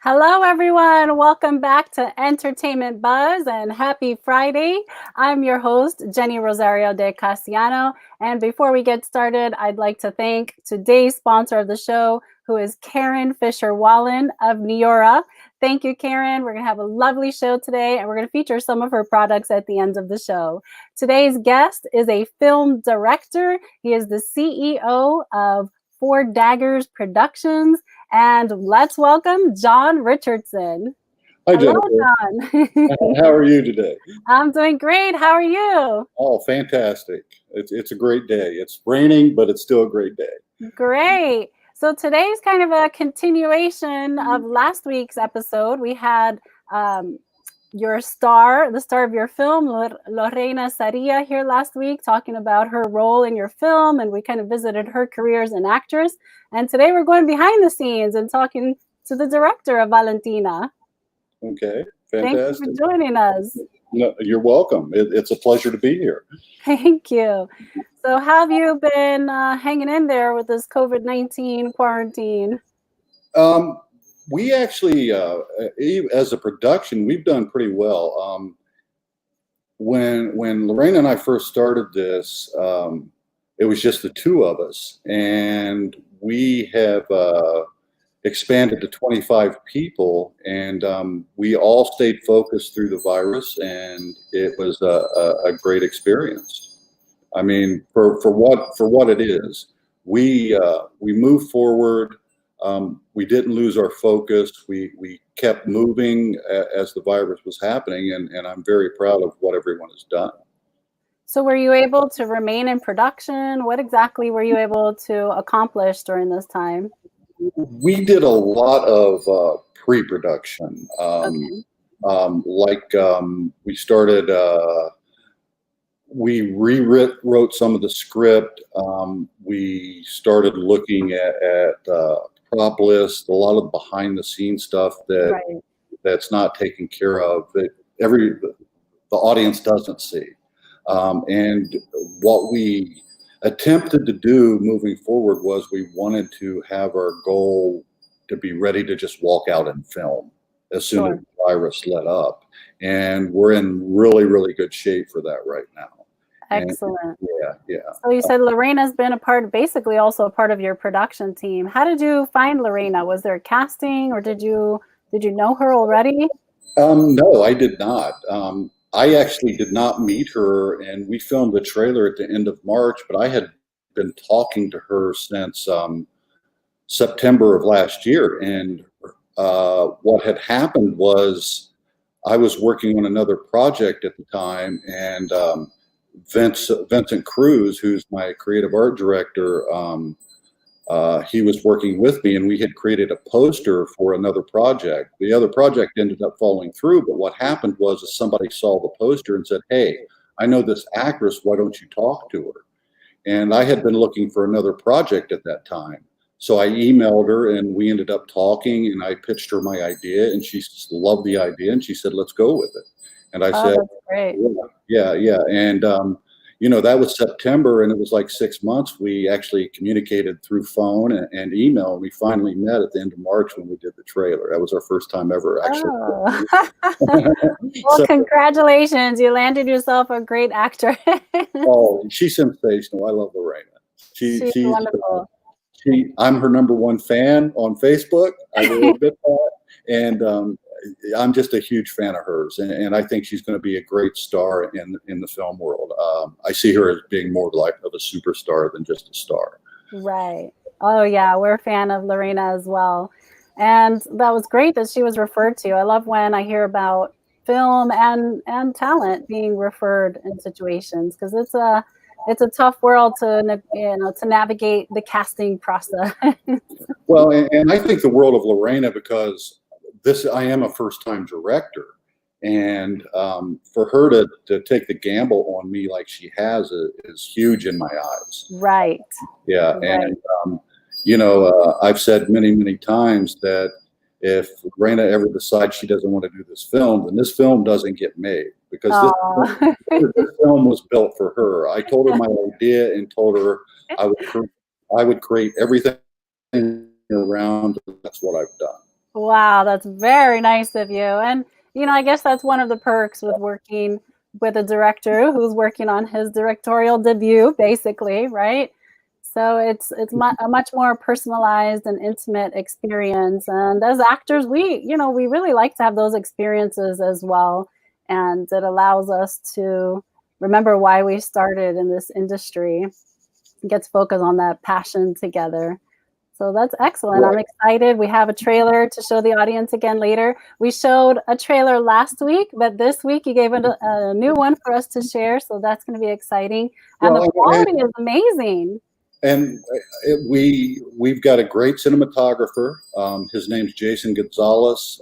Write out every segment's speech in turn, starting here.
Hello, everyone. Welcome back to Entertainment Buzz and happy Friday. I'm your host, Jenny Rosario de Casiano. And before we get started, I'd like to thank today's sponsor of the show, who is Karen Fisher-Wallen of Neora. Thank you, Karen. We're going to have a lovely show today, and we're going to feature some of her products at the end of the show. Today's guest is a film director. He is the CEO of Four Daggers Productions. And let's welcome John Richardson. Hi, Hello, Jennifer. John. How are you today? I'm doing great. How are you? Oh, fantastic. It's a great day. It's raining, but it's still a great day. Great. So today's kind of a continuation of last week's episode. We had the star of your film, Lorena Saria, here last week, talking about her role in your film, and we kind of visited her career as an actress. And today we're going behind the scenes and talking to the director of Valentina. Okay, fantastic. Thank you for joining us. No, you're welcome. It's a pleasure to be here. Thank you. So how have you been hanging in there with this COVID-19 quarantine? We actually, as a production, we've done pretty well. When Lorena and I first started this, it was just the two of us, and we have expanded to 25 people, and we all stayed focused through the virus, and it was a great experience. I mean, for what it is, we moved forward. We didn't lose our focus. We kept moving as the virus was happening, and I'm very proud of what everyone has done. So were you able to remain in production? What exactly were you able to accomplish during this time? We did a lot of pre-production. We started, we rewrote some of the script. We started looking at prop list, a lot of behind the scenes stuff that's not taken care of, that the audience doesn't see. And what we attempted to do moving forward was we wanted to have our goal to be ready to just walk out and film as soon as the virus let up. And we're in really, really good shape for that right now. Excellent. Yeah. So you said Lorena's been basically also a part of your production team. How did you find Lorena? Was there a casting, or did you know her already? No, I did not. I actually did not meet her, and we filmed the trailer at the end of March, but I had been talking to her since September of last year. And what had happened was I was working on another project at the time, and Vincent Cruz, who's my creative art director, he was working with me, and we had created a poster for another project. The other project ended up falling through, but what happened was somebody saw the poster and said, "Hey, I know this actress, why don't you talk to her?" And I had been looking for another project at that time. So I emailed her, and we ended up talking, and I pitched her my idea, and she loved the idea, and she said, "Let's go with it." And I said, that's great. Yeah. And, that was September, and it was like 6 months. We actually communicated through phone and email. And we finally met at the end of March when we did the trailer. That was our first time ever, actually. Well, congratulations. You landed yourself a great actor. Oh, she's sensational. I love Lorena. She's wonderful. I'm her #1 fan on Facebook. I will admit that. And I'm just a huge fan of hers, and I think she's going to be a great star in the film world. I see her as being more like of a superstar than just a star. Right. Oh yeah, we're a fan of Lorena as well, and that was great that she was referred to. I love when I hear about film and talent being referred in situations, because it's a tough world to navigate the casting process. Well, and I think the world of Lorena, because I am a first-time director, and for her to take the gamble on me like she has is huge in my eyes. Right. Yeah, right. And I've said many times that if Lorena ever decides she doesn't want to do this film, then this film doesn't get made, because this film was built for her. I told her my idea and told her I would create everything around. That's what I've done. Wow, that's very nice of you. And, I guess that's one of the perks with working with a director who's working on his directorial debut, basically, right? So it's a much more personalized and intimate experience. And as actors, we really like to have those experiences as well. And it allows us to remember why we started in this industry. Gets focused on that passion together. So that's excellent. I'm Right. excited. We have a trailer to show the audience again later. We showed a trailer last week, but this week you gave a new one for us to share. So that's going to be exciting. And the Well, quality is amazing. and we've got a great cinematographer. His name's Jason Gonzalez,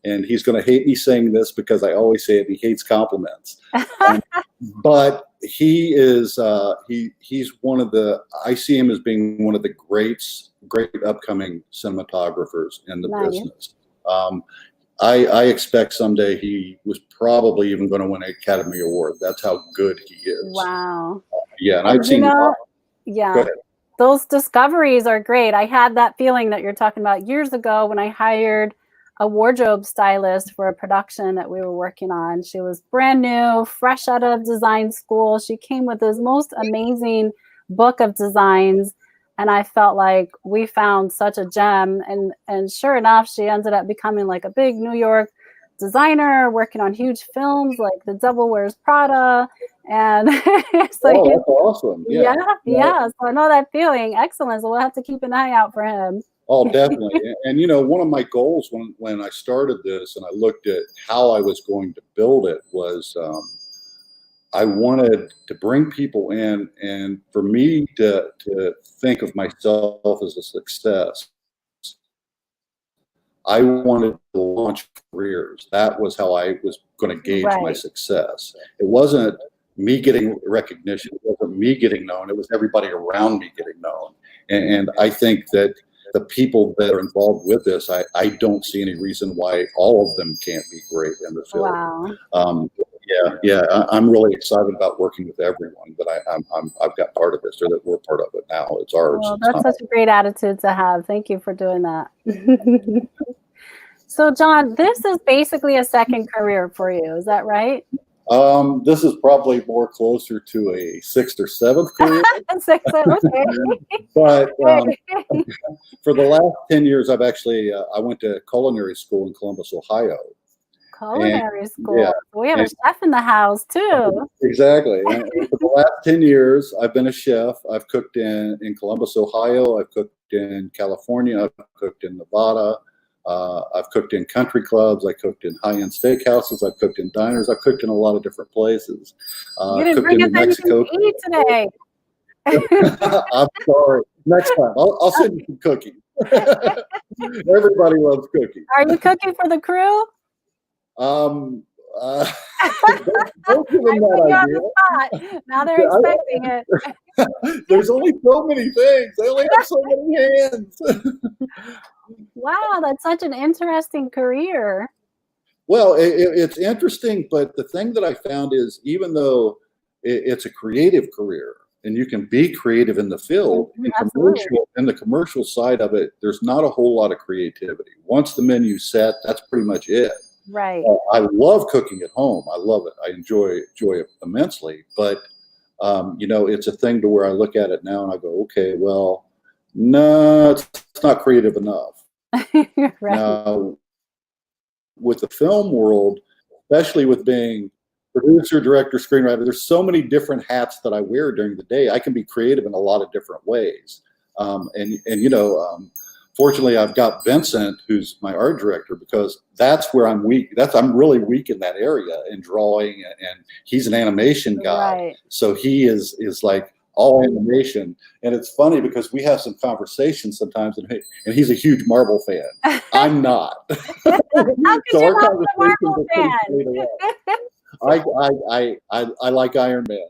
and he's going to hate me saying this because I always say it. He hates compliments, um, but he is he's one of the. I see him as being one of the great upcoming cinematographers in the Nice. business. Um, I expect someday he was probably even going to win an Academy Award. That's how good he is. Wow. Yeah, and I've And seen. Go yeah, ahead. those discoveries are great. I had that feeling that you're talking about years ago when I hired a wardrobe stylist for a production that we were working on. She was brand new, fresh out of design school. She came with this most amazing book of designs, and I felt like we found such a gem. And sure enough, she ended up becoming like a big New York designer, working on huge films like The Devil Wears Prada. And it's like, Oh, that's awesome. yeah, Yeah. yeah. So I know that feeling. Excellent. So we'll have to keep an eye out for him. Oh, definitely. And one of my goals when I started this and I looked at how I was going to build it was I wanted to bring people in, and for me to think of myself as a success, I wanted to launch careers. That was how I was going to gauge my Right. success. It wasn't me getting recognition. It wasn't me getting known. It was everybody around me getting known. And I think that the people that are involved with this, I don't see any reason why all of them can't be great in the field. Wow. I'm really excited about working with everyone that I've got part of this, or that we're part of it now. It's ours. Well, It's that's not. such a great attitude to have. Thank you for doing that. So, John, this is basically a second career for you. Is that right? This is probably more closer to a sixth or seventh career, Okay. but Okay. for the last 10 years, I went to culinary school in Columbus, Ohio, and Culinary yeah, school. We have a and chef in the house too. exactly. And for the last 10 years, I've been a chef. I've cooked in Columbus, Ohio. I've cooked in California. I've cooked in Nevada. I've cooked in country clubs. I cooked in high-end steakhouses. I've cooked in diners. I've cooked in a lot of different places. You I've didn't cooked bring in us New anything Mexico. to eat today. I'm sorry. Next time, I'll send you some cookies. Everybody loves cookies. Are you cooking for the crew? Um, uh, don't give I them put you on that the spot. Now they're idea. expecting it. There's only so many things. They only have so many hands. Wow, that's such an interesting career. Well, it's interesting, but the thing that I found is even though it's a creative career and you can be creative in the field, Absolutely. in the commercial side of it, there's not a whole lot of creativity. Once the menu's set, that's pretty much it. Right. I love cooking at home. I love it. I enjoy it immensely. But it's a thing to where I look at it now and I go, okay, well, no, it's not creative enough. Right. Now, with the film world, especially with being producer, director, screenwriter, there's so many different hats that I wear during the day. I can be creative in a lot of different ways. Fortunately, I've got Vincent, who's my art director, because that's where I'm weak. I'm really weak in that area in drawing, and he's an animation guy, Right. so he is like all animation. And it's funny because we have some conversations sometimes, and he's a huge Marvel fan. I'm not. How could So you our not be a conversations Marvel are pretty straight fan? away. I like Iron Man.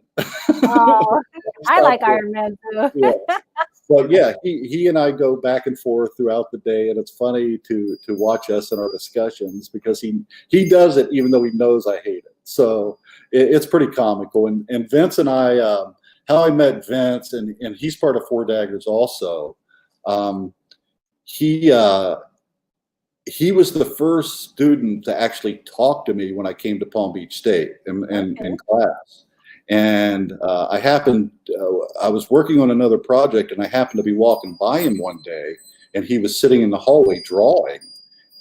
Oh, I Stop like there. Iron Man too. Yeah. But yeah, he and I go back and forth throughout the day, and it's funny to watch us in our discussions because he does it even though he knows I hate it. So it's pretty comical. And Vince and I, how I met Vince, and he's part of Four Daggers also. He he was the first student to actually talk to me when I came to Palm Beach State in class. And I was working on another project, and I happened to be walking by him one day, and he was sitting in the hallway drawing.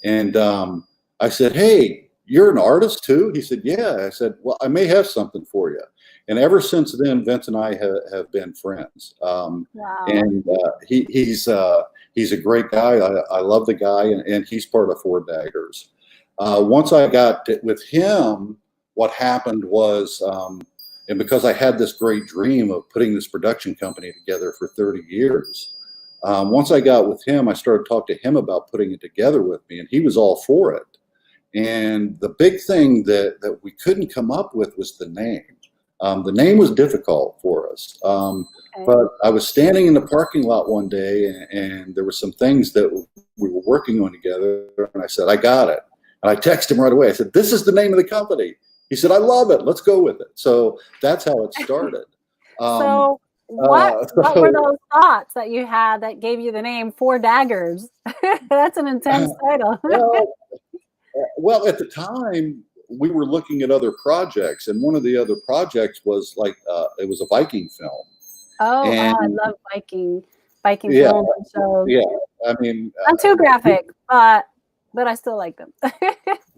And I said, "Hey, you're an artist too?" He said, "Yeah." I said, "Well, I may have something for you." And ever since then, Vince and I have been friends. Wow. And he's a great guy. I love the guy, and he's part of Four Daggers. Once I got with him, what happened was, and because I had this great dream of putting this production company together for 30 years, once I got with him, I started talking to him about putting it together with me, and he was all for it. And the big thing that we couldn't come up with was the name. The name was difficult for us. But I was standing in the parking lot one day, and there were some things that we were working on together, and I said, "I got it." And I texted him right away. I said, "This is the name of the company." He said, "I love it. Let's go with it." So that's how it started. So what were those thoughts that you had that gave you the name Four Daggers? That's an intense title. Well, at the time, we were looking at other projects, and one of the other projects was like it was a Viking film. I And love Viking yeah, films and shows. yeah. I mean, Not too graphic, but I still like them.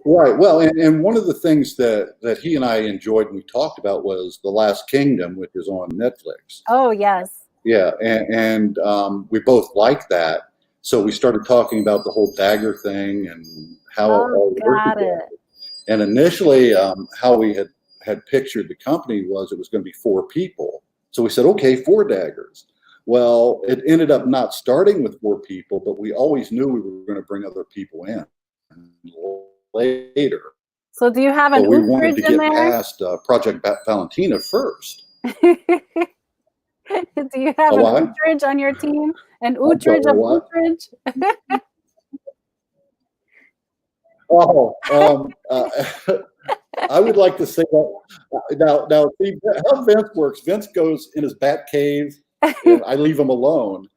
right. Well, and one of the things that he and I enjoyed and we talked about was The Last Kingdom, which is on Netflix. Oh yes. Yeah, and we both liked that. So we started talking about the whole dagger thing and how it all worked Got together. it. And initially, how we had pictured the company was it was going to be 4 people. So we said, okay, 4 daggers. Well, it ended up not starting with 4 people, but we always knew we were going to bring other people in later. So do you have an But we wanted to Uhtred in get there? past Project Valentina first. Do you have A an what? Uhtred on your team? An I'm sorry, Uhtred of what? Uhtred? Oh, I would like to say that now. See how Vince works. Vince goes in his bat cave, and I leave him alone.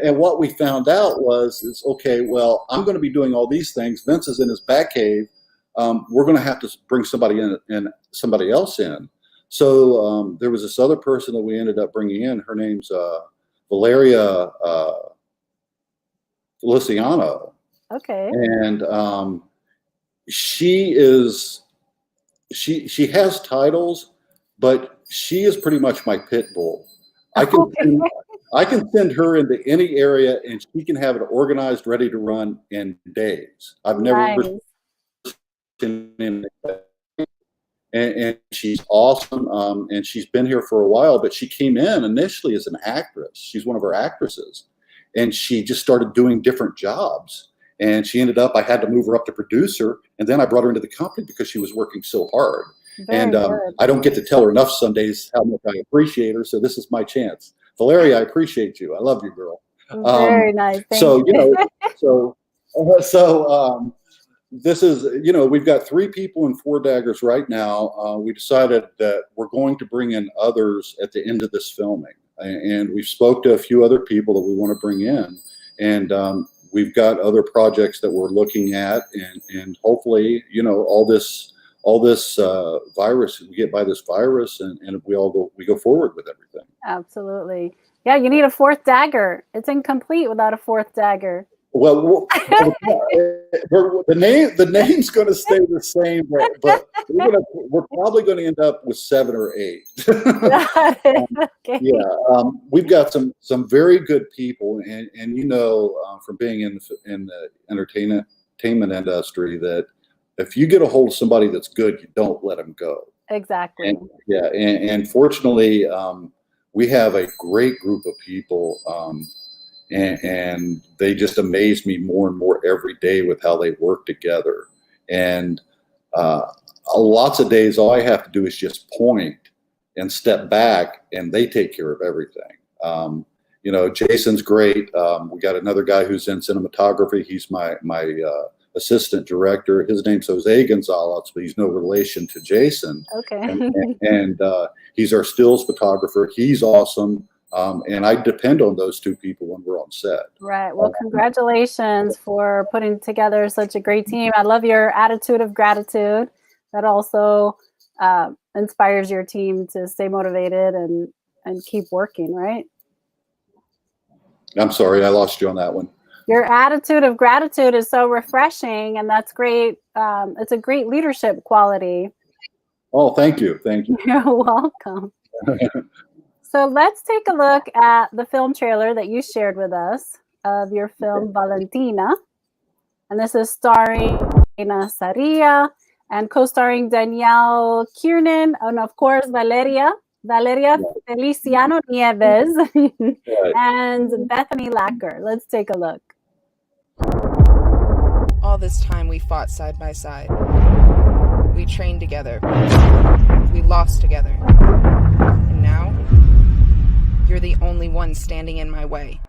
And what we found out is okay. Well, I'm going to be doing all these things. Vince is in his bat cave. We're going to have to bring somebody in and somebody else in. So there was this other person that we ended up bringing in. Her name's Valeria Feliciano. Okay. And she has titles, but she is pretty much my pit bull. I can send her into any area and she can have it organized, ready to run in days. I've never seen anything like that. And she's awesome. And she's been here for a while, but she came in initially as an actress. She's one of our actresses, and she just started doing different jobs. And she ended up, I had to move her up to producer, and then I brought her into the company because she was working so hard. And I don't get to tell her enough some days how much I appreciate her. So this is my chance. Valeria, I appreciate you. I love you, girl. Very nice. Thank so, you. This is, we've got 3 people in 4 daggers right now. We decided that we're going to bring in others at the end of this filming. And we've spoke to a few other people that we want to bring in. And we've got other projects that we're looking at, and hopefully, all this virus, we get by this virus, and we go forward with everything. Absolutely. Yeah, you need a 4th dagger. It's incomplete without a 4th dagger. Well, the name's going to stay the same, but we're probably going to end up with 7 or 8. Okay. Yeah, we've got some very good people, and from being in the entertainment industry, that if you get a hold of somebody that's good, you don't let them go. Exactly. And fortunately, we have a great group of people. And they just amaze me more and more every day with how they work together. And lots of days, all I have to do is just point and step back, and they take care of everything. Jason's great. We got another guy who's in cinematography. He's my assistant director. His name's Jose Gonzalez, but he's no relation to Jason. Okay. And he's our stills photographer. He's awesome. And I depend on those two people when we're on set. Right. Well, congratulations for putting together such a great team. I love your attitude of gratitude that also inspires your team to stay motivated and keep working, right? I'm sorry, I lost you on that one. Your attitude of gratitude is so refreshing, and that's great. It's a great leadership quality. Oh, thank you. Thank you. You're welcome. So let's take a look at the film trailer that you shared with us of your film Valentina. And this is starring Jenny Saria and co-starring Danielle Kiernan and of course Valeria Feliciano Nieves and Bethany Lacker. Let's take a look. All this time we fought side by side. We trained together. We lost together. And now, you're the only one standing in my way.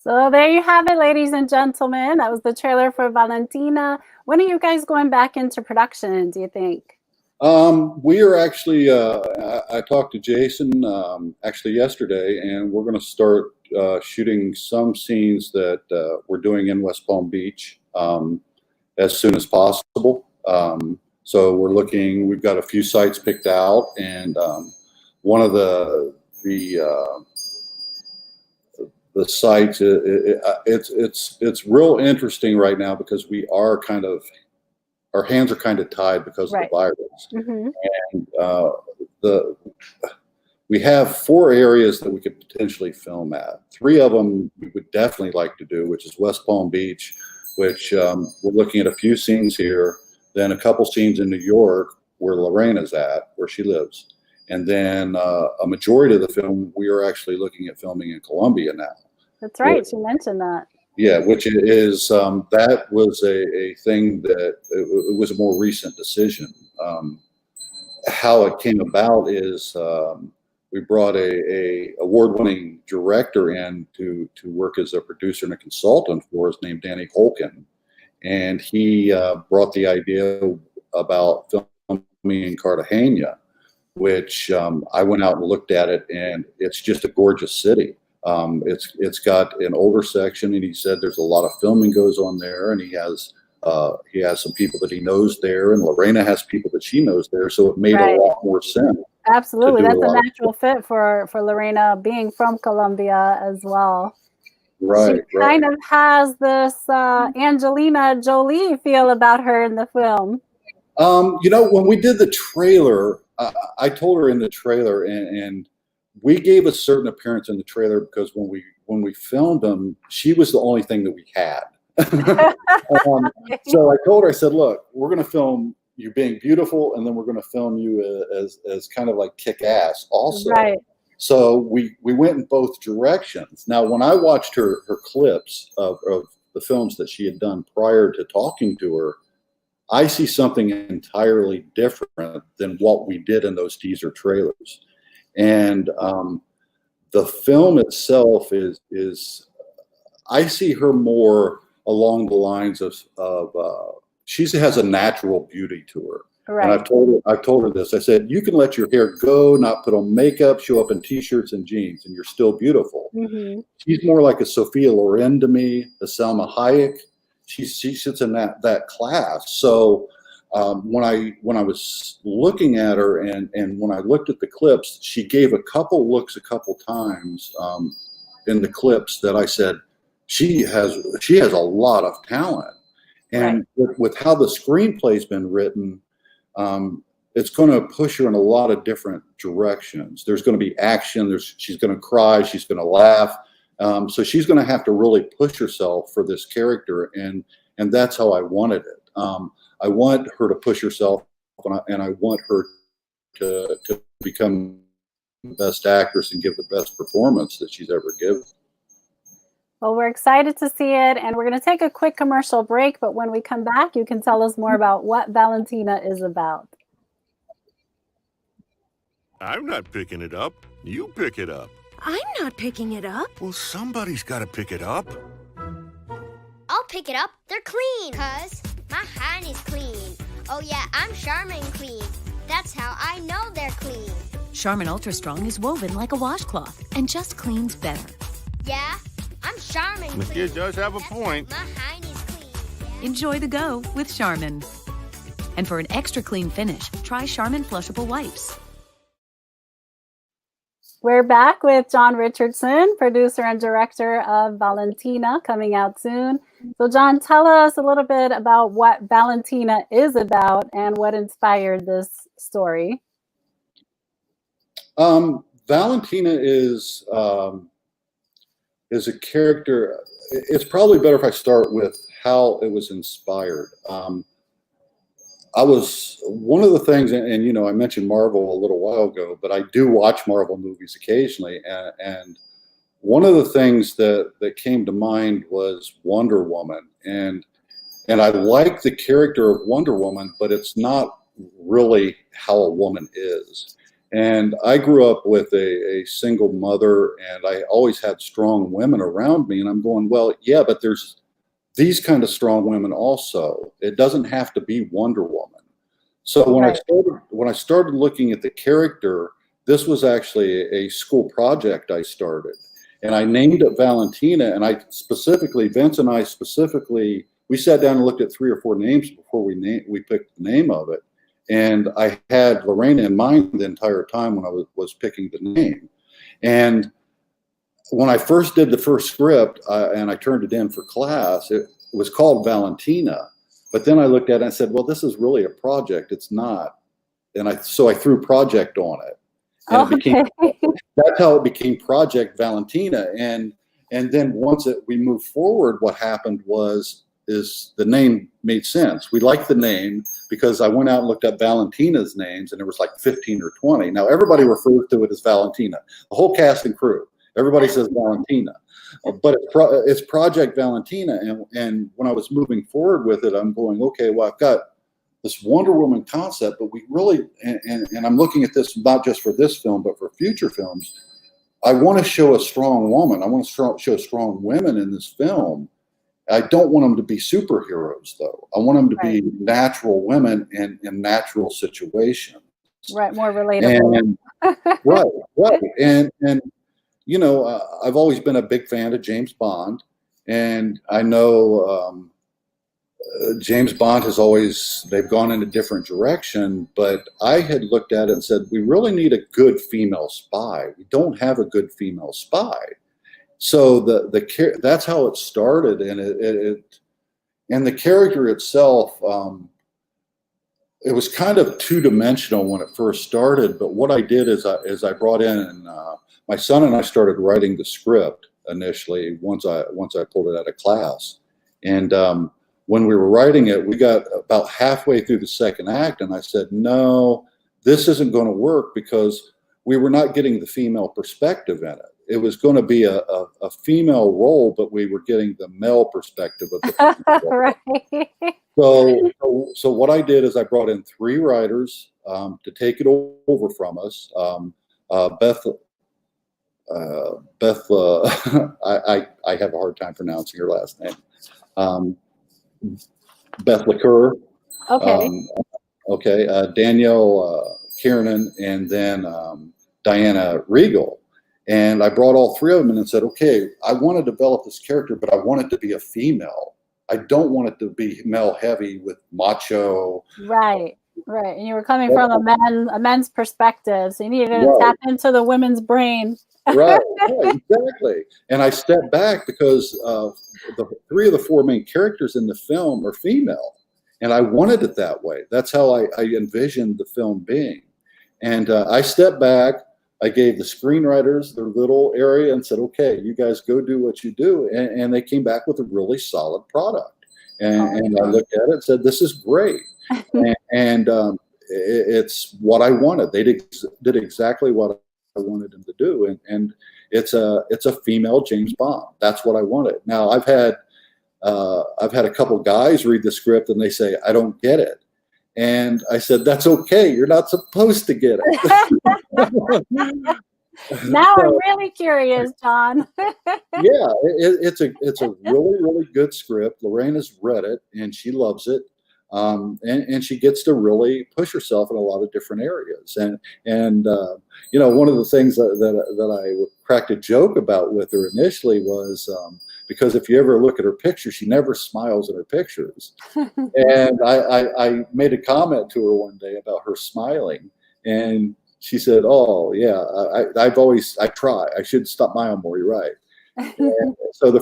So there you have it, ladies and gentlemen. That was the trailer for Valentina. When are you guys going back into production, do you think? We are actually, I talked to Jason actually yesterday, and we're going to start shooting some scenes that we're doing in West Palm Beach as soon as possible. So we've got a few sites picked out, and one of the sites, it's real interesting right now because our hands are kind of tied because of the virus. Mm-hmm. And we have 4 areas that we could potentially film at. 3 of them we would definitely like to do, which is West Palm Beach, which we're looking at a few scenes here, then a couple scenes in New York where Lorena's at, where she lives. And then a majority of the film, we are actually looking at filming in Colombia now. That's right. She mentioned that. Yeah, which is that was a thing that it was a more recent decision. How it came about is we brought a award-winning director in to work as a producer and a consultant for us named Danny Holken, and he brought the idea about filming in Cartagena, which I went out and looked at it, and it's just a gorgeous city. It's got an older section, and he said there's a lot of filming goes on there, and he has some people that he knows there, and Lorena has people that she knows there, so it made a lot more sense. Absolutely, that's a natural fit for Lorena being from Colombia as well. Right, she kind of has this Angelina Jolie feel about her in the film. When we did the trailer, I told her in the trailer, and we gave a certain appearance in the trailer because when we filmed them, she was the only thing that we had. So I told her, I said, look, we're going to film you being beautiful, and then we're going to film you as kind of like kick-ass also. Right. So we went in both directions. Now, when I watched her clips of the films that she had done prior to talking to her, I see something entirely different than what we did in those teaser trailers. And the film itself is I see her more along the lines of she has a natural beauty to her. Right. And I've told her this. I said, you can let your hair go, not put on makeup, show up in t-shirts and jeans, and you're still beautiful. Mm-hmm. She's more like a Sophia Loren to me, a Salma Hayek. She sits in that class. So when I was looking at her and when I looked at the clips, she gave a couple looks a couple times in the clips that I said she has a lot of talent. And with how the screenplay's been written, it's going to push her in a lot of different directions. There's going to be action. She's going to cry. She's going to laugh. So she's going to have to really push herself for this character, and that's how I wanted it. I want her to push herself, and I want her to become the best actress and give the best performance that she's ever given. Well, we're excited to see it, and we're going to take a quick commercial break, but when we come back, you can tell us more about what Valentina is about. I'm not picking it up. You pick it up. I'm not picking it up. Well, somebody's got to pick it up. I'll pick it up. They're clean. 'Cause my hand is clean. Oh yeah, I'm Charmin clean. That's how I know they're clean. Charmin Ultra Strong is woven like a washcloth and just cleans better. Yeah, I'm Charmin The clean. kid does have a That's point. right, my hand is clean. Enjoy the go with Charmin. And for an extra clean finish, try Charmin Flushable Wipes. We're back with John Richardson, producer and director of Valentina, coming out soon. So John, tell us a little bit about what Valentina is about and what inspired this story. Valentina is a character. It's probably better if I start with how it was inspired. I was one of the things, and you know, I mentioned Marvel a little while ago, but I do watch Marvel movies occasionally, and one of the things that came to mind was Wonder Woman, and I like the character of Wonder Woman, but it's not really how a woman is. And I grew up with a single mother, and I always had strong women around me, and I'm going, well, yeah, but there's these kind of strong women also. It doesn't have to be Wonder Woman. So when I started looking at the character, this was actually a school project I started, and I named it Valentina. And Vince and I specifically, we sat down and looked at 3 or 4 names before we picked the name of it. And I had Lorena in mind the entire time when I was picking the name. And when I first did the first script and I turned it in for class, it was called Valentina. But then I looked at it and said, well, this is really a project. It's not. And so I threw project on it. And that's how it became Project Valentina. And then once we moved forward, what happened is the name made sense. We liked the name because I went out and looked up Valentina's names, and there was like 15 or 20. Now everybody refers to it as Valentina. The whole cast and crew. Everybody says Valentina, but it's Project Valentina. And when I was moving forward with it, I'm going, okay, well, I've got this Wonder Woman concept, but we really, and I'm looking at this not just for this film, but for future films. I want to show a strong woman. I want to show strong women in this film. I don't want them to be superheroes, though. I want them to be natural women in natural situations. Right, more relatable. And, right. And you know, I've always been a big fan of James Bond, and I know James Bond they've gone in a different direction, but I had looked at it and said, we really need a good female spy. We don't have a good female spy. So that's how it started, and the character itself, it was kind of two-dimensional when it first started. But what I did is I brought in my son, and I started writing the script initially once I pulled it out of class, and when we were writing it, we got about halfway through the second act, and I said, no, this isn't going to work because we were not getting the female perspective in it. It was going to be a female role, but we were getting the male perspective of the Right. So what I did is I brought in 3 writers to take it over from us. Beth, I have a hard time pronouncing her last name. Beth LaCour. Okay. Danielle Kiernan, and then Diana Regal. And I brought all 3 of them in and said, okay, I want to develop this character, but I want it to be a female. I don't want it to be male heavy with macho. Right. And you were coming from a men's perspective, so you needed to tap into the women's brain. Right, exactly. And I stepped back because the 3 of the 4 main characters in the film are female. And I wanted it that way. That's how I envisioned the film being. And I stepped back. I gave the screenwriters their little area and said, okay, you guys go do what you do. And they came back with a really solid product. And I looked at it and said, this is great. and it's what I wanted. They did exactly what I wanted them to do. And it's a female James Bond. That's what I wanted. Now, I've had a couple guys read the script and they say, I don't get it. And I said, that's okay. You're not supposed to get it. Now I'm really curious, John. Yeah, it's a really, really good script. Lorena's read it and she loves it. And she gets to really push herself in a lot of different areas. And you know, one of the things that I cracked a joke about with her initially was, because if you ever look at her picture, she never smiles in her pictures. And I made a comment to her one day about her smiling, and she said, "Oh yeah, I try. I should stop smiling more. You're right." And so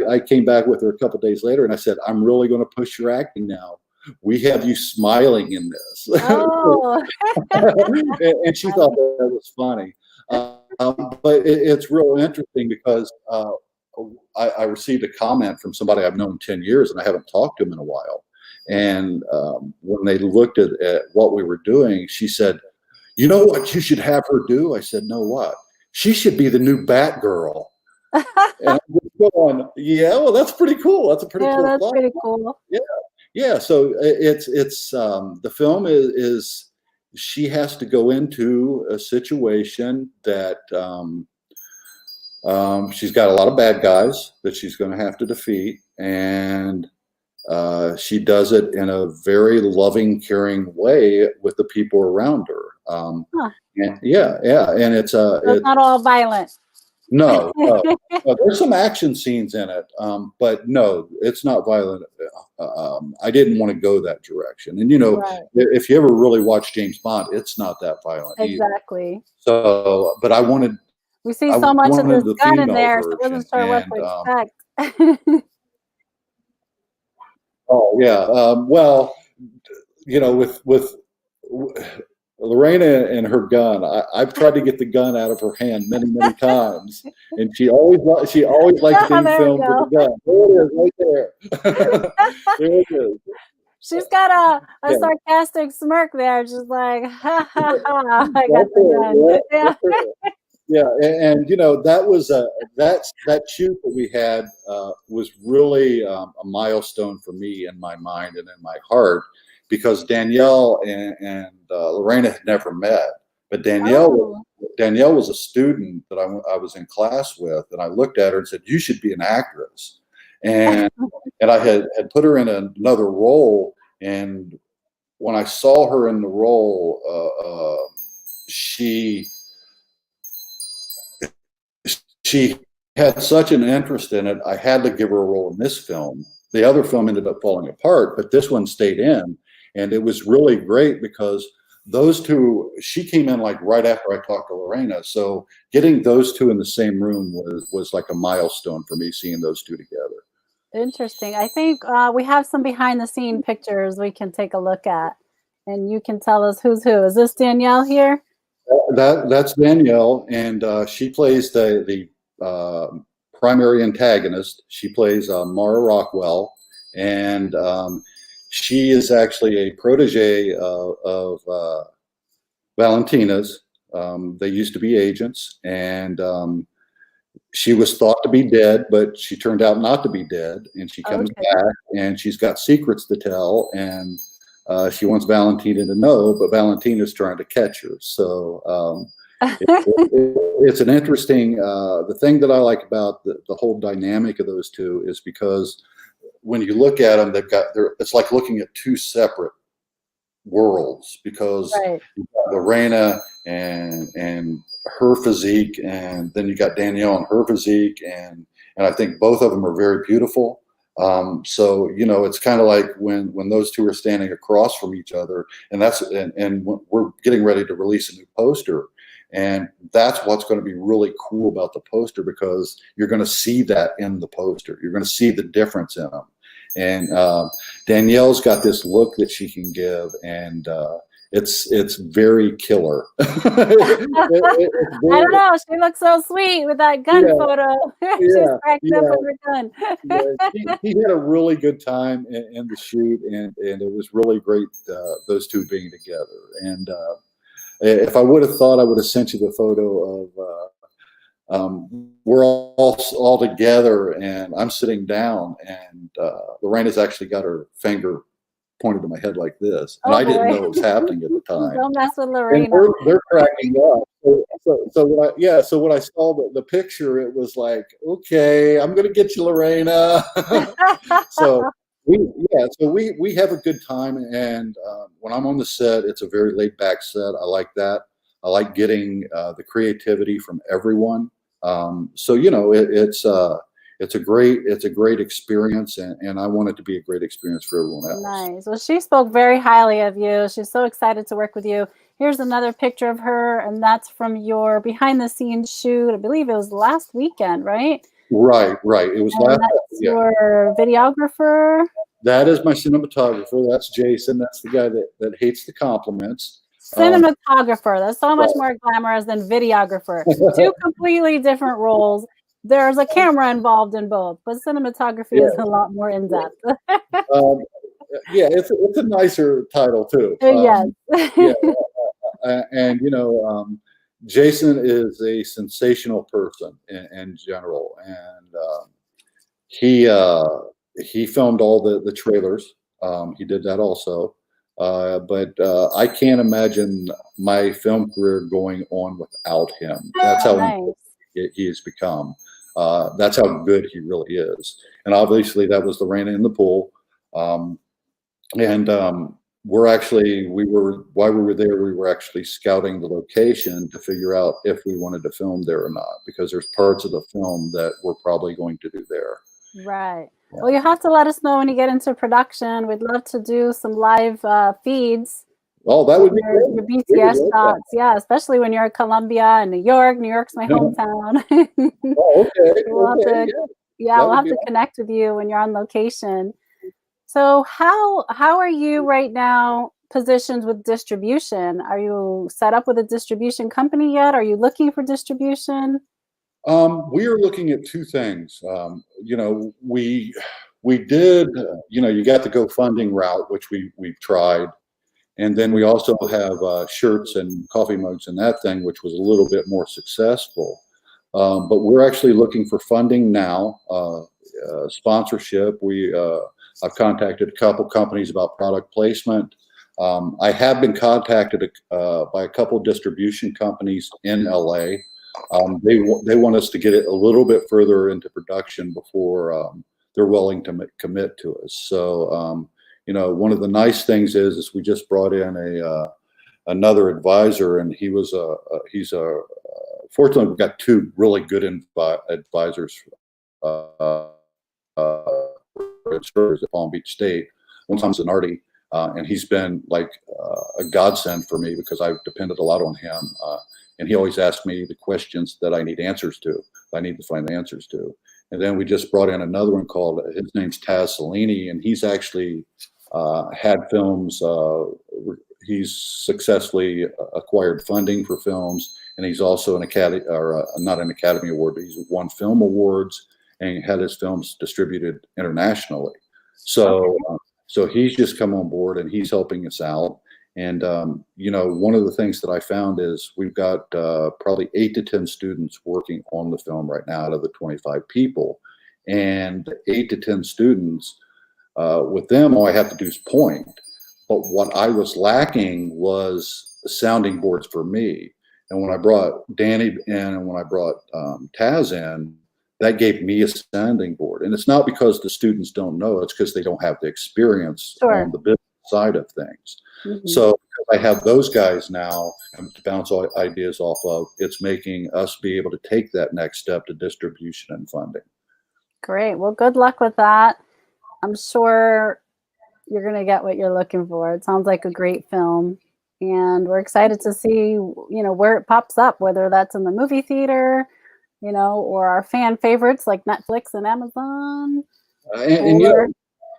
I came back with her a couple days later, and I said, "I'm really going to push your acting now. We have you smiling in this." Oh. And she thought that was funny. But it's real interesting because I received a comment from somebody I've known 10 years and I haven't talked to him in a while. And when they looked at what we were doing, she said, "You know what you should have her do?" I said, "No, what?" "She should be the new Batgirl." And I was going, yeah, well, that's pretty cool. That's a pretty cool that's thought. pretty cool. Yeah. Yeah. So it's the film is she has to go into a situation that she's got a lot of bad guys that she's going to have to defeat, and she does it in a very loving, caring way with the people around her. And and it's not all violent. No, there's some action scenes in it, but no, it's not violent. I didn't want to go that direction. And, you know, if you ever really watch James Bond, it's not that violent Exactly. either. So, but we see so much of this gun in there, so I wasn't sure what to expect. Oh, yeah. Well, you know, with Lorena and her gun, I've tried to get the gun out of her hand many, many times, and she always likes being filmed with the gun. There it is, right there. There it is. She's got a sarcastic smirk there, just like, ha ha ha! I got the gun. Yeah, and you know, that was that shoot that we had was really a milestone for me in my mind and in my heart, because Danielle and Lorena had never met, but Danielle was a student that I was in class with, and I looked at her and said, "You should be an actress," and I had put her in another role, and when I saw her in the role, she had such an interest in it. I had to give her a role in this film. The other film ended up falling apart, but this one stayed in. And it was really great because those two, she came in like right after I talked to Lorena. So getting those two in the same room was like a milestone for me, seeing those two together. Interesting. I think we have some behind the scene pictures we can take a look at, and you can tell us who's who. Is this Danielle here? That's Danielle, and she plays the primary antagonist. She plays Mara Rockwell, and she is actually a protege of Valentina's. They used to be agents, and she was thought to be dead, but she turned out not to be dead. And she comes back, and she's got secrets to tell, and she wants Valentina to know, but Valentina's trying to catch her. So it's an interesting. The thing that I like about the whole dynamic of those two is because when you look at them, it's like looking at two separate worlds, because you've got Lorena and her physique, and then you got Danielle and her physique, and I think both of them are very beautiful. So, you know, it's kind of like when those two are standing across from each other, and we're getting ready to release a new poster. And that's what's going to be really cool about the poster, because you're going to see that in the poster. You're going to see the difference in them. And Danielle's got this look that she can give, and it's very killer. I don't know. She looks so sweet with that gun photo. She's cracked up with her gun. He had a really good time in the shoot, and it was really great, those two being together. And if I would have thought, I would have sent you the photo of we're all together, and I'm sitting down, and Lorena's actually got her finger pointed to my head like this, and I didn't know what was happening at the time. Don't mess with Lorena. And they're cracking up. So when I saw the picture, it was like, okay, I'm gonna get you, Lorena. So we have a good time, and when I'm on the set, it's a very laid back set. I like that. I like getting the creativity from everyone. So it's a great experience, and I want it to be a great experience for everyone else. Nice. Well, she spoke very highly of you. She's so excited to work with you. Here's another picture of her, and that's from your behind the scenes shoot. I believe it was last weekend, right? Right. It was last. That's your videographer. That is my cinematographer. That's Jason. That's the guy that hates the compliments. Cinematographer. That's so much more glamorous than videographer. Two completely different roles. There's a camera involved in both, but cinematography is a lot more in depth. It's a nicer title too. Yes. And Jason is a sensational person in general, and he filmed all the trailers. He did that also. But I can't imagine my film career going on without him. That's how important he has become. That's how good he really is. And obviously that was Lorena in the pool. While we were there, we were actually scouting the location to figure out if we wanted to film there or not, because there's parts of the film that we're probably going to do there. Right. Yeah. Well, you have to let us know when you get into production. We'd love to do some live feeds. Oh, that would be great. Your BTS shots, yeah, especially when you're in Colombia and New York. New York's my hometown. Oh, okay. We'll have to connect with you when you're on location. So how are you right now positioned with distribution? Are you set up with a distribution company yet? Are you looking for distribution? We are looking at two things. We did, you got the GoFunding route, which we've tried. And then we also have shirts and coffee mugs and that thing, which was a little bit more successful. But we're actually looking for funding now, sponsorship. I've contacted a couple companies about product placement. I have been contacted by a couple distribution companies in LA. They want us to get it a little bit further into production before they're willing to commit to us. So, one of the nice things is we just brought in another advisor, and fortunately we've got two really good advisors at Palm Beach State. One time's Zanardi, and he's been like a godsend for me because I've depended a lot on him. And he always asks me the questions that I need answers to, I need to find the answers to. And then we just brought in another one called, his name's Taz Salini, and he's actually had films. He's successfully acquired funding for films, and he's also an Academy, or not an Academy Award, but he's won film awards and had his films distributed internationally. So, so he's just come on board and he's helping us out. And, one of the things that I found is we've got probably 8 to 10 students working on the film right now out of the 25 people. And 8 to 10 students, with them, all I have to do is point. But what I was lacking was sounding boards for me. And when I brought Danny in and when I brought Taz in, that gave me a sounding board. And it's not because the students don't know, it's because they don't have the experience on the business side of things. Mm-hmm. So I have those guys now to bounce all ideas off of. It's making us be able to take that next step to distribution and funding. Great. Well, good luck with that. I'm sure you're going to get what you're looking for. It sounds like a great film. And we're excited to see, where it pops up, whether that's in the movie theater, or our fan favorites like Netflix and Amazon.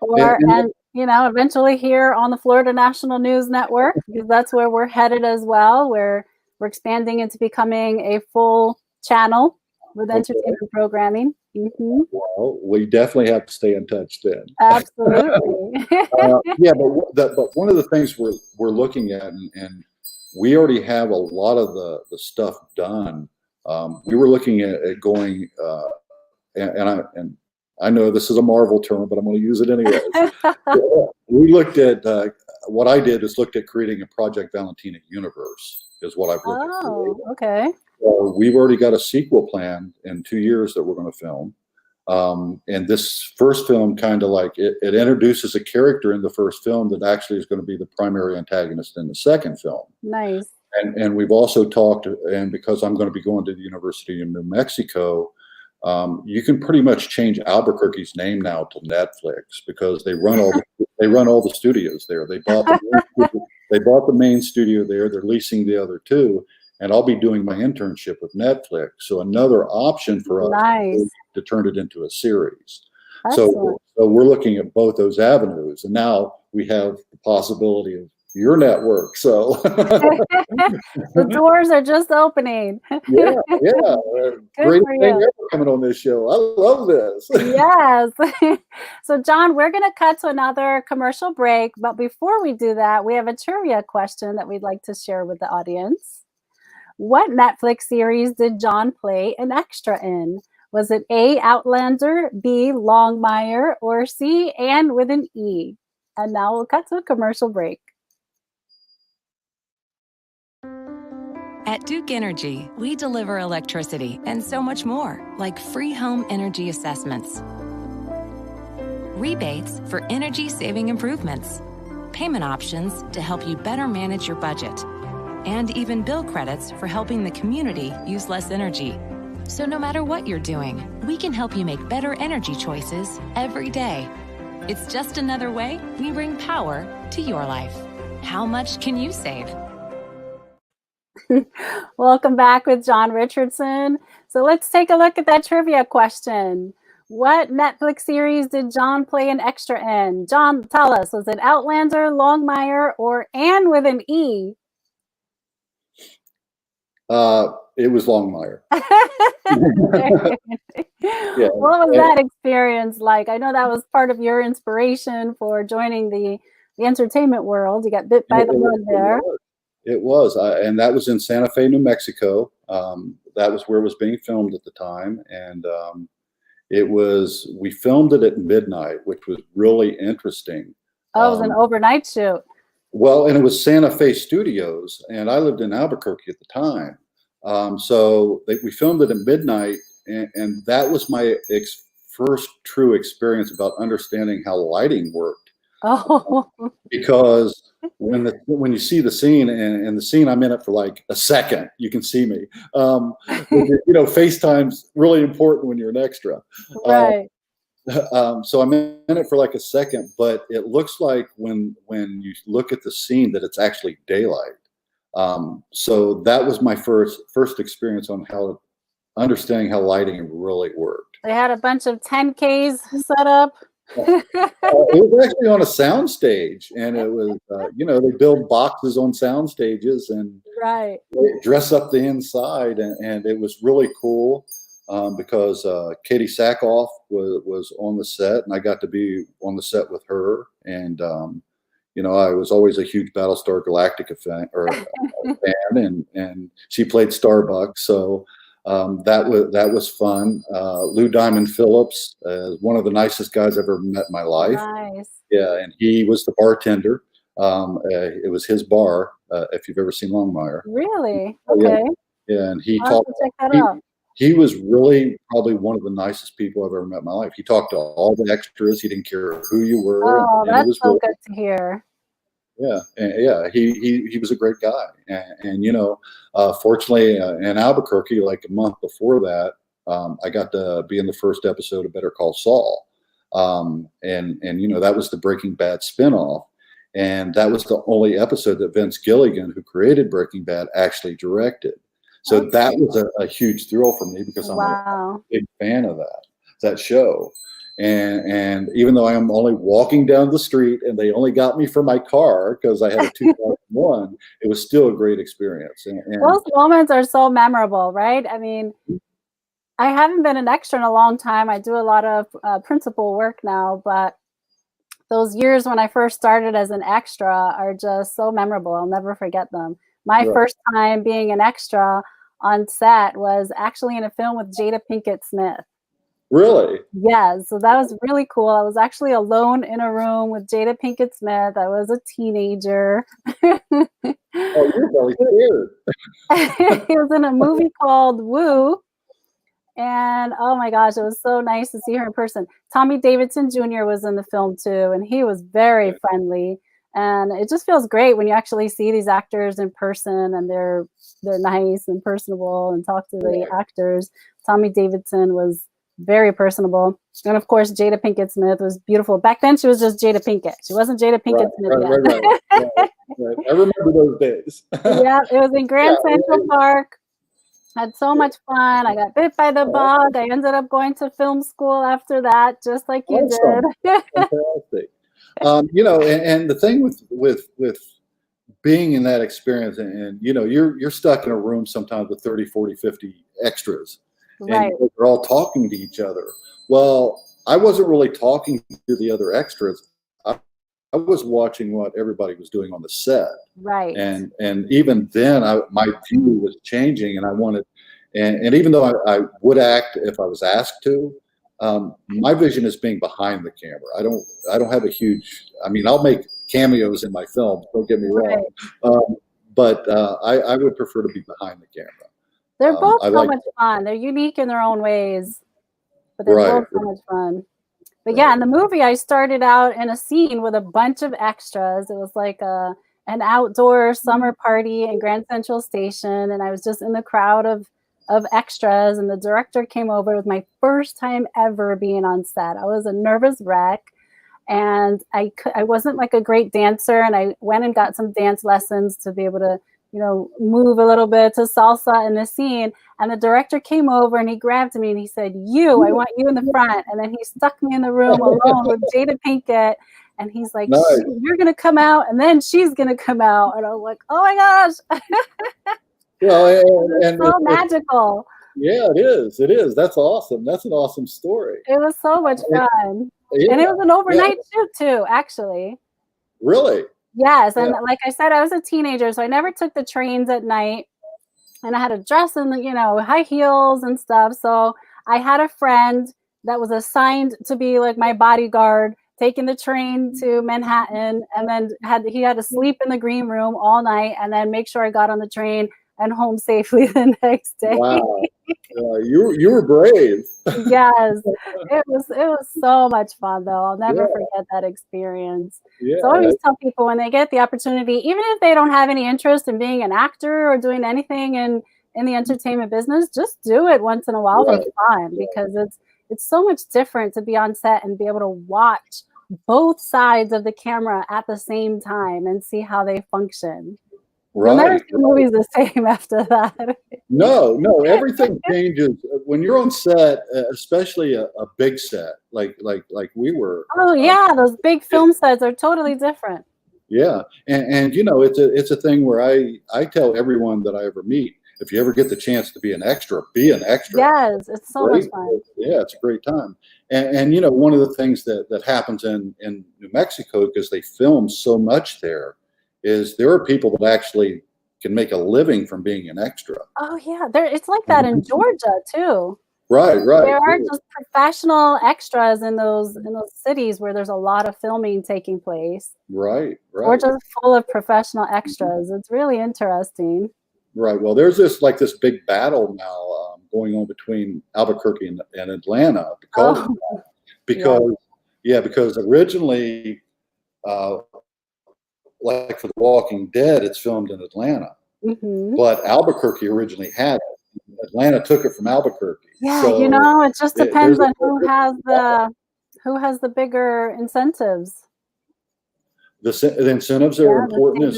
And eventually here on the Florida National News Network, because that's where we're headed as well. We're expanding into becoming a full channel with entertainment programming. Mm-hmm. Well, we definitely have to stay in touch then. Absolutely. But one of the things we're looking at, and we already have a lot of the stuff done. We were looking at going, and I know this is a Marvel term, but I'm going to use it anyways. We looked at what I did is looked at creating a Project Valentina universe. Is what I've looked at. Oh, okay. So we've already got a sequel planned in 2 years that we're going to film. And this first film kind of like it introduces a character in the first film that actually is going to be the primary antagonist in the second film. Nice. And we've also talked, and because I'm going to be going to the University of New Mexico, you can pretty much change Albuquerque's name now to Netflix because they run all the studios there. They bought the main studio there. They're leasing the other two, and I'll be doing my internship with Netflix. So another option for us to turn it into a series. So we're looking at both those avenues, and now we have the possibility of your network. So the doors are just opening. Yeah. Great thing ever coming on this show. I love this. Yes. So John, we're going to cut to another commercial break, but before we do that, we have a trivia question that we'd like to share with the audience. What Netflix series did John play an extra in? Was it A, Outlander, B, Longmire, or C, Anne with an E? And now we'll cut to a commercial break. At Duke Energy, we deliver electricity and so much more, like free home energy assessments, rebates for energy-saving improvements, payment options to help you better manage your budget, and even bill credits for helping the community use less energy. So no matter what you're doing, we can help you make better energy choices every day. It's just another way we bring power to your life. How much can you save? Welcome back with John Richardson. So let's take a look at that trivia question. What Netflix series did John play an extra in? John, tell us, was it Outlander, Longmire, or Anne with an E? It was Longmire. What was that experience like? I know that was part of your inspiration for joining the entertainment world. You got bit by the bug there. It was, and that was in Santa Fe, New Mexico. That was where it was being filmed at the time, and we filmed it at midnight, which was really interesting. Oh, it was an overnight shoot. Well, and it was Santa Fe Studios, and I lived in Albuquerque at the time. So we filmed it at midnight, and that was my first true experience about understanding how lighting worked. Oh. Because when you see the scene, and the scene, I'm in it for like a second, you can see me. FaceTime's really important when you're an extra. Right. So I'm in it for like a second, but it looks like when you look at the scene that it's actually daylight. So that was my first experience on understanding how lighting really worked. They had a bunch of 10Ks set up. It was actually on a sound stage, and it was they build boxes on sound stages and right. They dress up the inside, and it was really cool because Katie Sackhoff was on the set, and I got to be on the set with her, and I was always a huge Battlestar Galactica fan, and she played Starbuck, so that was fun. Lou Diamond Phillips is one of the nicest guys I've ever met in my life. Nice. Yeah, and he was the bartender. It was his bar. If you've ever seen Longmire. Really? Okay. Yeah, and he I'll talked. have to check that out. He was really probably one of the nicest people I've ever met in my life. He talked to all the extras. He didn't care who you were. Oh, and that's it was so really good to hear. Yeah, he was a great guy, and fortunately in Albuquerque, like a month before that, I got to be in the first episode of Better Call Saul, and that was the Breaking Bad spinoff, and that was the only episode that Vince Gilligan, who created Breaking Bad, actually directed. So that was a huge thrill for me because I'm a big fan of that show. And even though I am only walking down the street and they only got me for my car because I had a 2001, it was still a great experience. And Those moments are so memorable, right? I mean, I haven't been an extra in a long time. I do a lot of principal work now, but those years when I first started as an extra are just so memorable. I'll never forget them. My first time being an extra on set was actually in a film with Jada Pinkett Smith. Really? Yeah, so that was really cool. I was actually alone in a room with Jada Pinkett Smith. I was a teenager. Oh, you're really scared. He was in a movie called Woo. And oh my gosh, it was so nice to see her in person. Tommy Davidson Jr. was in the film too, and he was very friendly. And it just feels great when you actually see these actors in person and they're nice and personable and talk to the actors. Tommy Davidson was very personable. And of course, Jada Pinkett Smith was beautiful. Back then, she was just Jada Pinkett. She wasn't Jada Pinkett Smith yet. Right. I remember those days. Yeah, it was in Grand Central Park. Had so much fun. I got bit by the bug. I ended up going to film school after that, just like you did. Fantastic. And the thing with being in that experience, and you're stuck in a room sometimes with 30, 40, 50 extras, and they're all talking to each other. Well, I wasn't really talking to the other extras. I was watching what everybody was doing on the set. Right. And even then my view was changing, and I wanted, and even though I would act if I was asked to, my vision is being behind the camera. I don't have a huge, I'll make cameos in my films, don't get me wrong. But I would prefer to be behind the camera. They're both so much fun. They're unique in their own ways, but they're both so much fun. But yeah, in the movie, I started out in a scene with a bunch of extras. It was like an outdoor summer party in Grand Central Station, and I was just in the crowd of extras, and the director came over. It was my first time ever being on set. I was a nervous wreck, and I wasn't like a great dancer, and I went and got some dance lessons to be able to move a little bit to salsa in the scene. And the director came over and he grabbed me and he said, I want you in the front. And then he stuck me in the room alone with Jada Pinkett. And he's like, you're going to come out and then she's going to come out. And I was like, oh my gosh. It's so magical. Yeah, it is. It is. That's awesome. That's an awesome story. It was so much fun. And it was an overnight shoot too, actually. Really? Yes, and like I said, I was a teenager, so I never took the trains at night, and I had to dress in high heels and stuff. So I had a friend that was assigned to be like my bodyguard, taking the train to Manhattan, and then he had to sleep in the green room all night, and then make sure I got on the train and home safely the next day. Wow, you were brave. Yes, it was so much fun though. I'll never forget that experience. So I always tell people when they get the opportunity, even if they don't have any interest in being an actor or doing anything in the entertainment business, just do it once in a while for fun, because it's so much different to be on set and be able to watch both sides of the camera at the same time and see how they function. You'll never see movies the same after that. No, everything changes when you're on set, especially a big set like we were. Oh yeah, those big film sets are totally different. Yeah, and it's a thing where I tell everyone that I ever meet, if you ever get the chance to be an extra, be an extra. Yes, it's so much fun. Yeah, it's a great time. And one of the things that happens in New Mexico, because they film so much there, is there are people that actually can make a living from being an extra. Oh yeah, it's like that in Georgia too. Right. There are just professional extras in those cities where there's a lot of filming taking place. Right. Georgia's full of professional extras. It's really interesting. Right. Well, there's this big battle now going on between Albuquerque and Atlanta because originally. Like for The Walking Dead, it's filmed in Atlanta, but Albuquerque originally had it. Atlanta took it from Albuquerque. Yeah, so it just depends on who has the bigger incentives. The incentives are important.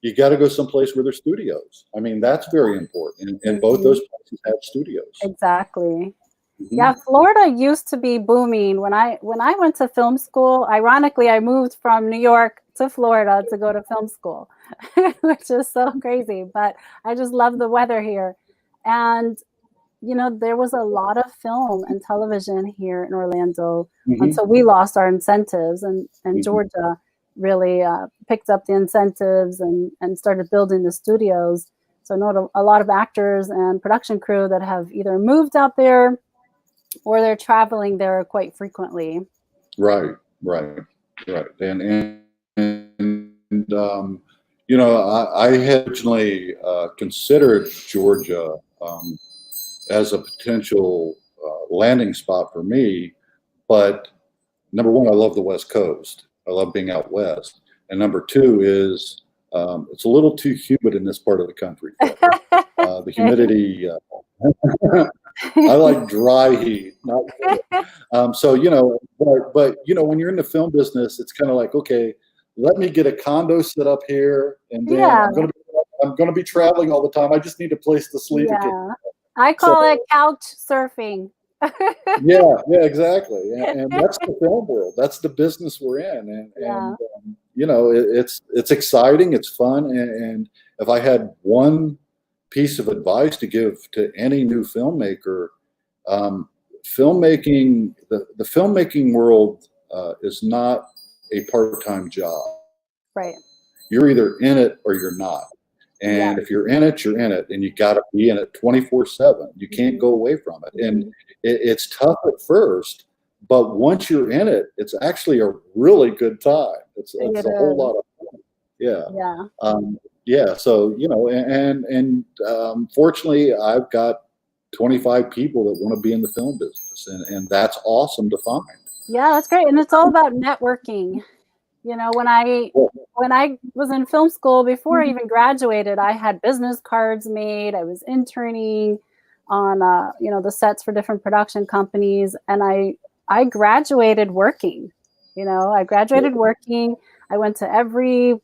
You got to go someplace where there's studios. That's very important, and both those places have studios. Exactly. Yeah, Florida used to be booming. When I went to film school, ironically, I moved from New York to Florida to go to film school, which is so crazy. But I just love the weather here. And there was a lot of film and television here in Orlando Mhm. until we lost our incentives, and Mhm. Georgia really picked up the incentives and started building the studios. So I know a lot of actors and production crew that have either moved out there or they're traveling there quite frequently. Right, right, right. And I had originally considered Georgia as a potential landing spot for me, but number one, I love the West Coast. I love being out west, and number two is it's a little too humid in this part of the country for me. The humidity. I like dry heat, not humid. So but when you're in the film business, it's kind of like, okay, let me get a condo set up here, and then Yeah, I'm gonna be traveling all the time. I just need a place to sleep again. yeah. I So call it couch surfing. yeah, exactly, and that's the film world. That's the business we're in, Yeah, it's exciting, it's fun, and if I had one piece of advice to give to any new filmmaker, um, the filmmaking world is not a part-time job. right. You're either in it or you're not. Yeah. And if you're in it, you're in it, and you got to be in it 24/7. You can't go away from it. And Mhm. it's tough at first, but once you're in it, it's actually a really good time. It's It a whole is. lot of fun. Yeah. Yeah. Yeah. So fortunately, I've got 25 people that want to be in the film business, and that's awesome to find. Yeah, that's great. And it's all about networking. When I Well, when I was in film school, before I even graduated, I had business cards made. I was interning on the sets for different production companies, and I graduated working. I graduated working. I went to every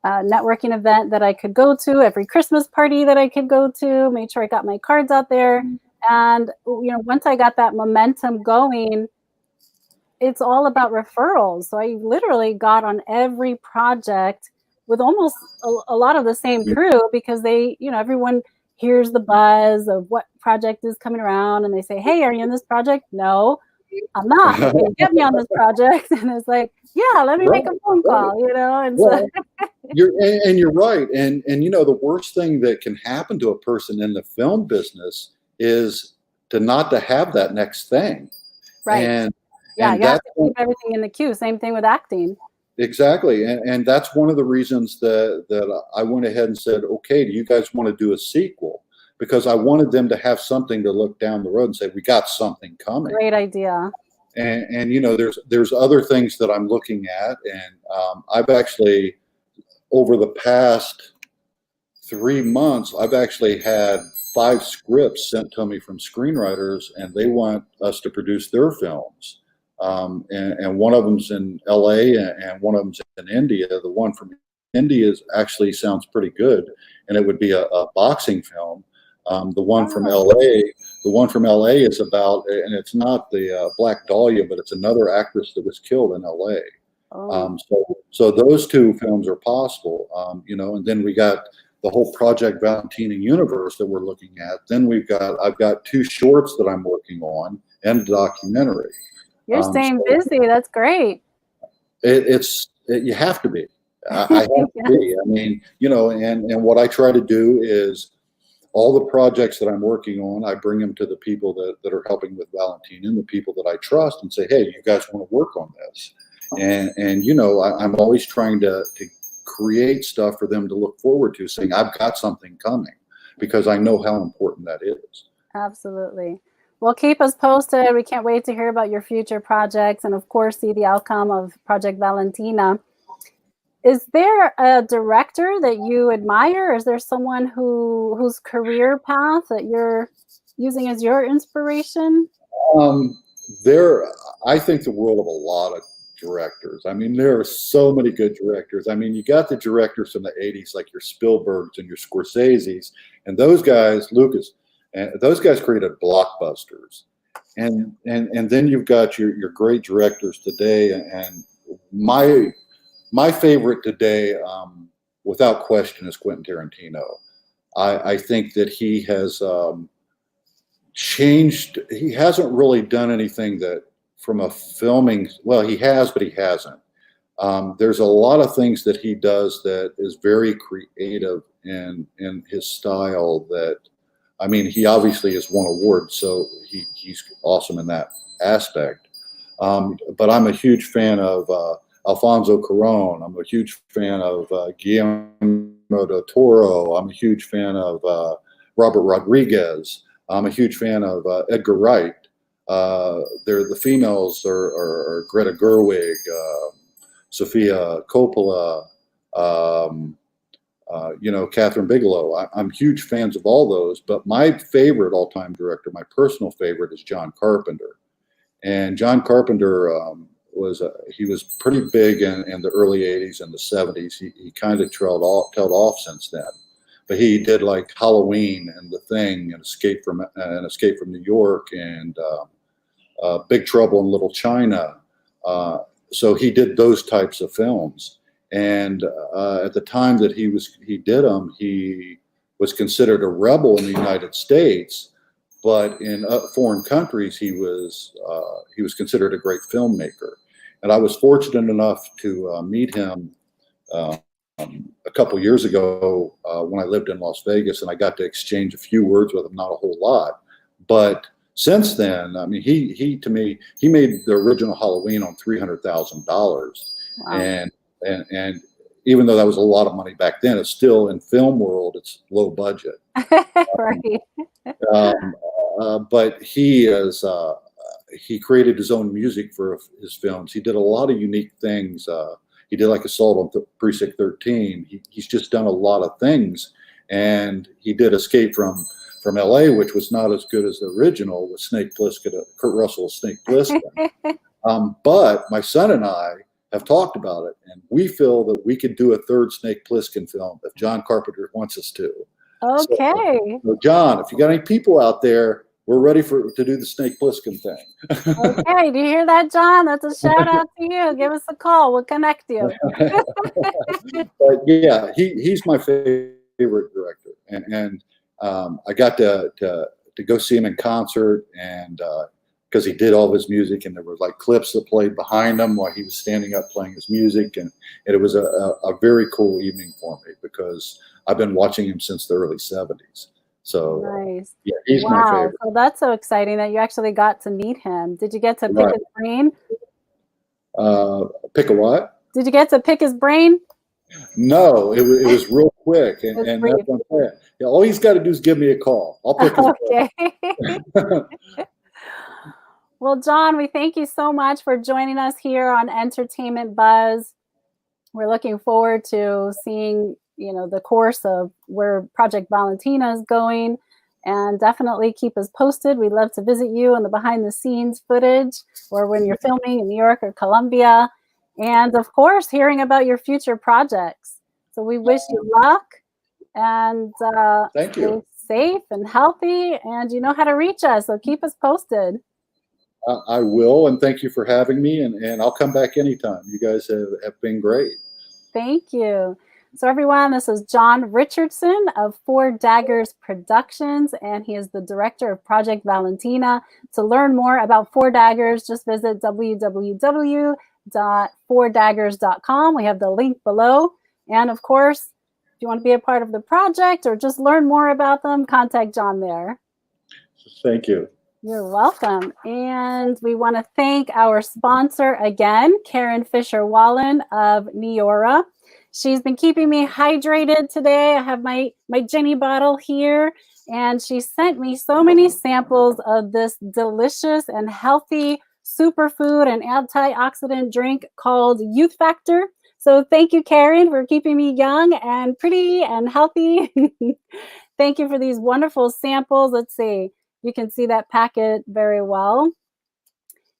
networking event that I could go to, every Christmas party that I could go to, made sure I got my cards out there. And once I got that momentum going, it's all about referrals. So I literally got on every project with almost a lot of the same crew, because everyone hears the buzz of what project is coming around, and they say, "Hey, are you in this project?" No, I'm not. But can you get me on this project? And it's like, yeah, let me right, make a phone right. call, and so Well, you're right, and the worst thing that can happen to a person in the film business is to not to have that next thing, right. and Yeah, and you have that's to keep everything in the queue. Same thing with acting. exactly, and that's one of the reasons that I went ahead and said, okay, do you guys want to do a sequel? Because I wanted them to have something to look down the road and say, we got something coming. Great idea. And there's other things that I'm looking at, and I've actually over the past 3 months, I've actually had 5 scripts sent to me from screenwriters, and they want us to produce their films. And one of them's in LA, and one of them's in India. The one from India actually sounds pretty good, and it would be a boxing film. The one from Oh, LA is about, and it's not the Black Dahlia, but it's another actress that was killed in LA. oh, So those two films are possible, and then we got the whole Project Valentina universe that we're looking at. Then I've got 2 shorts that I'm working on and a documentary. you're staying So busy. That's great. you have to be. I have to Yes. be. I mean, and what I try to do is all the projects that I'm working on, I bring them to the people that are helping with Valentina and the people that I trust, and say, hey, you guys want to work on this? And I'm always trying to create stuff for them to look forward to, saying I've got something coming, because I know how important that is. Absolutely. Well, keep us posted. We can't wait to hear about your future projects, and of course, see the outcome of Project Valentina. Is there a director that you admire? Is there someone whose career path that you're using as your inspiration? Um, I think the world of a lot of directors. I mean, there are so many good directors. I mean, you got the directors from the 80s, like your Spielbergs and your Scorseses, and those guys, Lucas, and those guys created blockbusters. and then you've got your great directors today, and my favorite today, without question, is Quentin Tarantino. I think that he has changed. He hasn't really done anything that from a filming. Well, he has, but he hasn't. There's a lot of things that he does that is very creative in his style. That, I mean, he obviously has won awards, so he's awesome in that aspect. But I'm a huge fan of Alfonso Cuarón. I'm a huge fan of Guillermo del Toro. I'm a huge fan of Robert Rodriguez. I'm a huge fan of Edgar Wright. The females are Greta Gerwig, Sofia Coppola, Catherine Bigelow. I'm huge fans of all those, but my favorite all-time director, my personal favorite, is John Carpenter. And John Carpenter was pretty big in the early 80s and the 70s. He kind of tailed off since then. But he did like Halloween and The Thing and Escape from New York and Big Trouble in Little China. So he did those types of films. And at the time that he did them, he was considered a rebel in the United States, but in foreign countries he was considered a great filmmaker. And I was fortunate enough to meet him a couple years ago when I lived in Las Vegas, and I got to exchange a few words with him, not a whole lot. But since then, I mean, he made the original Halloween on $300,000. Wow. And even though that was a lot of money back then, it's still, in film world, it's low budget. Right. But he created his own music for his films. He did a lot of unique things. He did like Assault on Precinct 13. He's just done a lot of things. And he did Escape from LA, which was not as good as the original with Snake Plissken, Kurt Russell's Snake Plissken. But my son and I have talked about it, and we feel that we could do a third Snake Plissken film if John Carpenter wants us to. Okay. So John, if you got any people out there, we're ready to do the Snake Plissken thing. Okay, do you hear that, John? That's a shout out to you. Give us a call. We'll connect you. But yeah, he's my favorite director, and I got to go see him in concert, and because he did all of his music, and there were like clips that played behind him while he was standing up playing his music, and it was a very cool evening for me because I've been watching him since the early 70s. So nice. Yeah, he's my favorite. So that's so exciting that you actually got to meet him. Did you get to pick his brain? Pick a what? Did you get to pick his brain? No, it was real quick, and that's what I'm saying. Yeah, all he's got to do is give me a call. I'll pick his brain. Well, John, we thank you so much for joining us here on Entertainment Buzz. We're looking forward to seeing, the course of where Project Valentina is going, and definitely keep us posted. We'd love to visit you on the behind the scenes footage or when you're filming in New York or Colombia, and of course, hearing about your future projects. So we wish you luck, and thank you. Stay safe and healthy, and you know how to reach us, so keep us posted. I will, and thank you for having me, and I'll come back anytime. You guys have been great. Thank you. So everyone, this is John Richardson of Four Daggers Productions, and he is the director of Project Valentina. To learn more about Four Daggers, just visit www.fourdaggers.com. We have the link below. And of course, if you want to be a part of the project or just learn more about them, contact John there. Thank you. You're welcome. And we want to thank our sponsor again, Karen Fisher-Wallen of Neora. She's been keeping me hydrated today. I have my Jenny bottle here, and she sent me so many samples of this delicious and healthy superfood and antioxidant drink called Youth Factor. So thank you, Karen, for keeping me young and pretty and healthy. Thank you for these wonderful samples. Let's see. You can see that packet very well.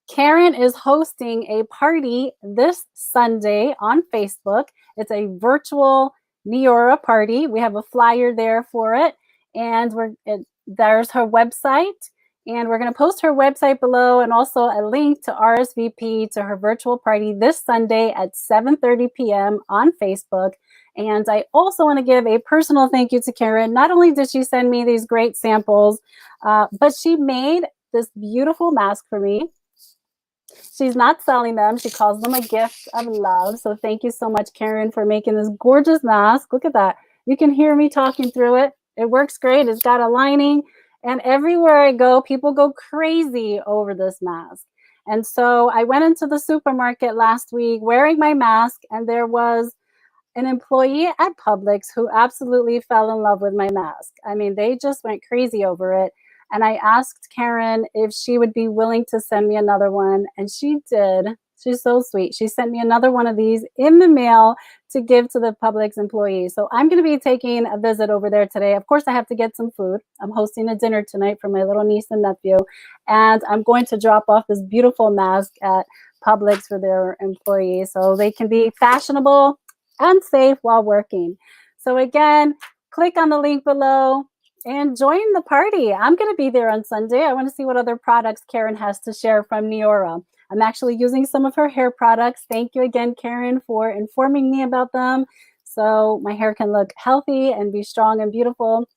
Karen is hosting a party this Sunday on Facebook. It's a virtual Neora party. We have a flyer there for it. And there's her website. And we're going to post her website below and also a link to RSVP to her virtual party this Sunday at 7:30 p.m. on Facebook. And I also want to give a personal thank you to Karen. Not only did she send me these great samples, but she made this beautiful mask for me. She's not selling them. She calls them a gift of love. So thank you so much, Karen, for making this gorgeous mask. Look at that. You can hear me talking through it. It works great. It's got a lining. And everywhere I go, people go crazy over this mask. And so I went into the supermarket last week wearing my mask, and there was an employee at Publix who absolutely fell in love with my mask. I mean, they just went crazy over it. And I asked Karen if she would be willing to send me another one, and she did. She's so sweet. She sent me another one of these in the mail to give to the Publix employees. So I'm going to be taking a visit over there today. Of course, I have to get some food. I'm hosting a dinner tonight for my little niece and nephew, and I'm going to drop off this beautiful mask at Publix for their employees so they can be fashionable and safe while working. So again, click on the link below and join the party. I'm going to be there on Sunday. I want to see what other products Karen has to share from Neora. I'm actually using some of her hair products. Thank you again, Karen, for informing me about them so my hair can look healthy and be strong and beautiful.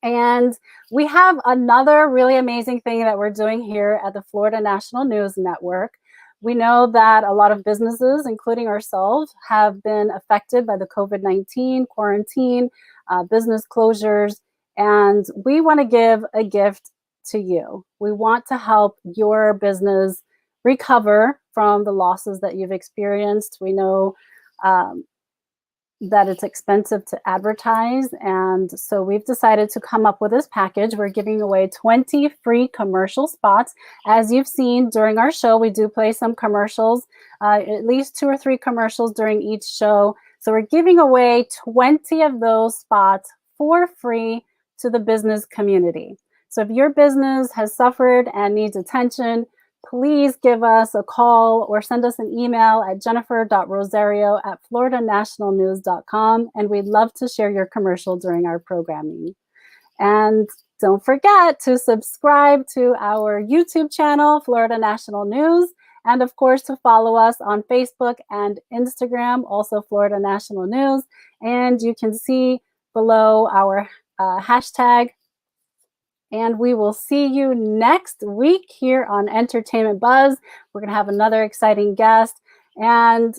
And we have another really amazing thing that we're doing here at the Florida National News Network. We know that a lot of businesses, including ourselves, have been affected by the COVID-19 quarantine, business closures, and we want to give a gift to you. We want to help your business recover from the losses that you've experienced. We know that it's expensive to advertise, and so we've decided to come up with this package. We're giving away 20 free commercial spots. As you've seen during our show, we do play some commercials, at least 2 or 3 commercials during each show. So we're giving away 20 of those spots for free to the business community. So if your business has suffered and needs attention, please give us a call or send us an email at jennifer.rosario@floridanationalnews.com, and we'd love to share your commercial during our programming. And don't forget to subscribe to our YouTube channel, Florida National News, and of course to follow us on Facebook and Instagram, also Florida National News. And you can see below our hashtag. And we will see you next week here on Entertainment Buzz. We're going to have another exciting guest. And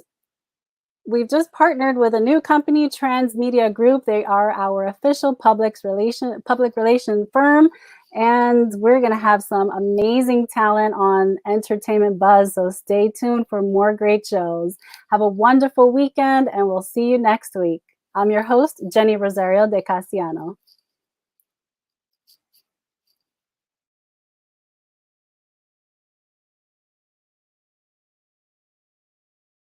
we've just partnered with a new company, Transmedia Group. They are our official public relation firm. And we're going to have some amazing talent on Entertainment Buzz. So stay tuned for more great shows. Have a wonderful weekend, and we'll see you next week. I'm your host, Jenny Rosario de Casiano.